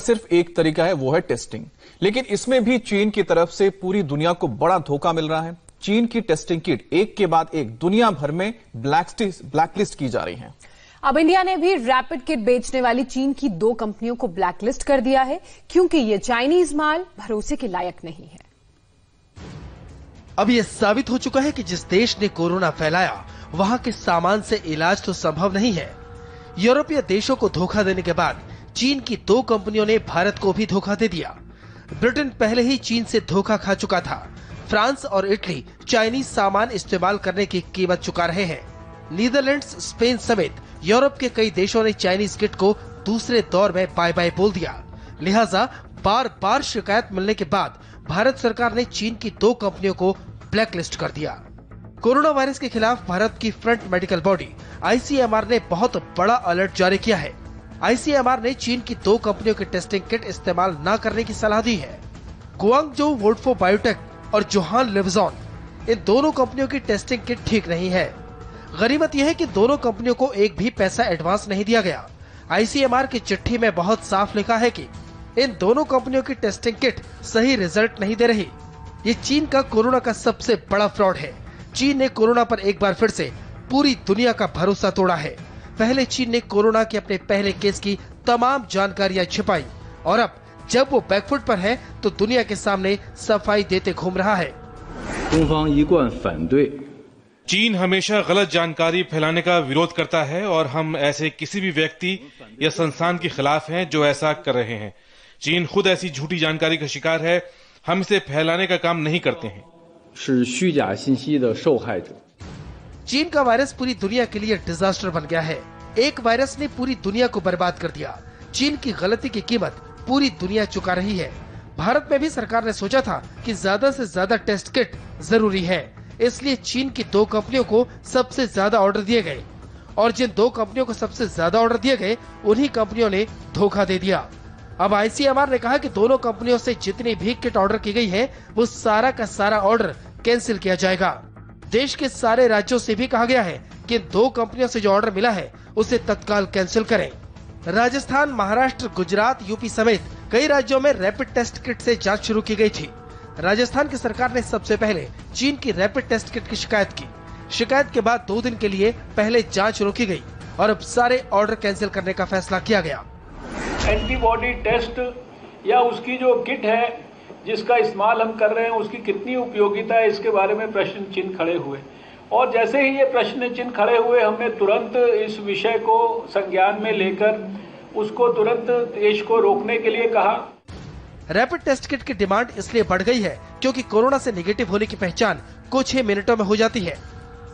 सिर्फ एक तरीका है, वो है टेस्टिंग। लेकिन इसमें भी चीन की तरफ से पूरी दुनिया को बड़ा धोखा मिल रहा है। चीन की टेस्टिंग किट एक के बाद एक दुनिया भर में ब्लैकलिस्ट की जा रही है। अब इंडिया ने भी रैपिड किट बेचने वाली चीन की 2 कंपनियों को ब्लैकलिस्ट कर दिया है, क्योंकि ये चाइनीज माल भरोसे के लायक नहीं है। अब यह साबित हो चुका है कि जिस देश ने कोरोना फैलाया, वहां के सामान से इलाज तो संभव नहीं है। यूरोपीय देशों को धोखा देने के बाद चीन की 2 कंपनियों ने भारत को भी धोखा दे दिया। ब्रिटेन पहले ही चीन से धोखा खा चुका था। फ्रांस और इटली चाइनीज सामान इस्तेमाल करने की कीमत चुका रहे हैं। नीदरलैंड्स, स्पेन समेत यूरोप के कई देशों ने चाइनीज किट को दूसरे दौर में बाय बाय बोल दिया। लिहाजा बार बार शिकायत मिलने के बाद भारत सरकार ने चीन की 2 कंपनियों को ब्लैकलिस्ट कर दिया। कोरोना वायरस के खिलाफ भारत की फ्रंट मेडिकल बॉडी ICMR ने बहुत बड़ा अलर्ट जारी किया है। ICMR ने चीन की 2 कंपनियों की टेस्टिंग किट इस्तेमाल न करने की सलाह दी है। गुआंगझोउ वोडफो बायोटेक और जोहान लिवजॉन, इन दोनों कंपनियों की टेस्टिंग किट ठीक नहीं है। गरीबत यह है कि दोनों कंपनियों को एक भी पैसा एडवांस नहीं दिया गया। ICMR की चिट्ठी में बहुत साफ लिखा है कि इन दोनों कंपनियों की टेस्टिंग किट सही रिजल्ट नहीं दे रही। ये चीन का कोरोना का सबसे बड़ा फ्रॉड है। चीन ने कोरोना पर एक बार फिर से पूरी दुनिया का भरोसा तोड़ा है। पहले चीन ने कोरोना के अपने पहले केस की तमाम जानकारियां छिपाई, और अब जब वो बैकफुट पर है तो दुनिया के सामने सफाई देते घूम रहा है। चीन हमेशा गलत जानकारी फैलाने का विरोध करता है और हम ऐसे किसी भी व्यक्ति या संस्थान के खिलाफ हैं जो ऐसा कर रहे हैं। चीन खुद ऐसी झूठी जानकारी का शिकार है। हम इसे फैलाने का काम नहीं करते हैं। चीन का वायरस पूरी दुनिया के लिए डिजास्टर बन गया है। एक वायरस ने पूरी दुनिया को बर्बाद कर दिया। चीन की गलती की कीमत पूरी दुनिया चुका रही है। भारत में भी सरकार ने सोचा था कि ज्यादा से ज्यादा टेस्ट किट जरूरी है, इसलिए चीन की 2 कंपनियों को सबसे ज्यादा ऑर्डर दिए गए, और जिन 2 कंपनियों को सबसे ज्यादा ऑर्डर दिए गए, उन्हीं कंपनियों ने धोखा दे दिया। अब ICMR ने कहा कि दोनों कंपनियों से जितनी भी किट ऑर्डर की गई है, वो सारा का सारा ऑर्डर कैंसिल किया जाएगा। देश के सारे राज्यों से भी कहा गया है कि 2 कंपनियों से जो ऑर्डर मिला है उसे तत्काल कैंसिल करें। राजस्थान, महाराष्ट्र, गुजरात, यूपी समेत कई राज्यों में रैपिड टेस्ट किट से जांच शुरू की गई थी। राजस्थान की सरकार ने सबसे पहले चीन की रैपिड टेस्ट किट की शिकायत की। शिकायत के बाद 2 दिन के लिए पहले जांच रोकी गई और अब सारे ऑर्डर कैंसिल करने का फैसला किया गया। एंटीबॉडी टेस्ट या उसकी जो किट है जिसका इस्तेमाल हम कर रहे हैं, उसकी कितनी उपयोगिता है, इसके बारे में प्रश्न चिन्ह खड़े हुए। और जैसे ही ये प्रश्न चिन्ह खड़े हुए, हमने तुरंत इस विषय को संज्ञान में लेकर उसको तुरंत देश को रोकने के लिए कहा। रैपिड टेस्ट किट की डिमांड इसलिए बढ़ गई है क्योंकि कोरोना से नेगेटिव होने की पहचान कुछ ही मिनटों में हो जाती है।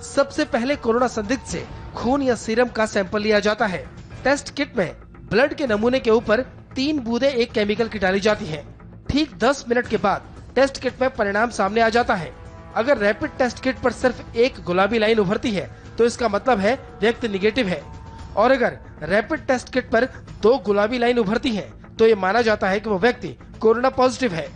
सबसे पहले कोरोना संदिग्ध से खून या सीरम का सैंपल लिया जाता है। टेस्ट किट में ब्लड के नमूने के ऊपर 3 बूंदें एक केमिकल की डाली जाती है। ठीक 10 मिनट के बाद टेस्ट किट में परिणाम सामने आ जाता है। अगर रैपिड टेस्ट किट पर सिर्फ एक गुलाबी लाइन उभरती है तो इसका मतलब है व्यक्ति निगेटिव है, और अगर रैपिड टेस्ट किट पर 2 गुलाबी लाइन उभरती है तो ये माना जाता है कि वो व्यक्ति कोरोना पॉजिटिव है।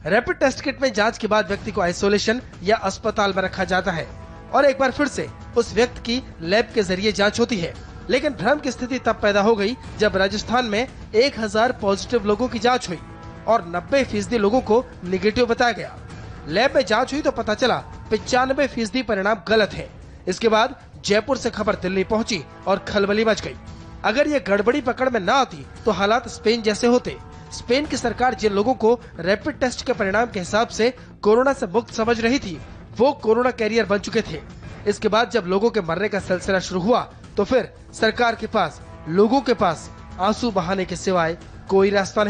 रैपिड टेस्ट किट में जांच के बाद व्यक्ति को आइसोलेशन या अस्पताल में रखा जाता है और एक बार फिर से उस व्यक्ति की लैब के जरिए जांच होती है। लेकिन भ्रम की स्थिति तब पैदा हो गई जब राजस्थान में 1000 पॉजिटिव लोगों की जांच हुई और 90% लोगों को निगेटिव बताया गया। लैब में जांच हुई तो पता चला 95% परिणाम गलत है। इसके बाद जयपुर से खबर दिल्ली पहुंची और खलबली मच गई। अगर ये गड़बड़ी पकड़ में न आती तो हालात स्पेन जैसे होते। स्पेन की सरकार जिन लोगों को रैपिड टेस्ट के परिणाम के हिसाब से कोरोना से मुक्त समझ रही थी, वो कोरोना कैरियर बन चुके थे। इसके बाद जब लोगों के मरने का सिलसिला शुरू हुआ तो फिर सरकार के पास, लोगों के पास आंसू बहाने के सिवाय कोई रास्ता नहीं था।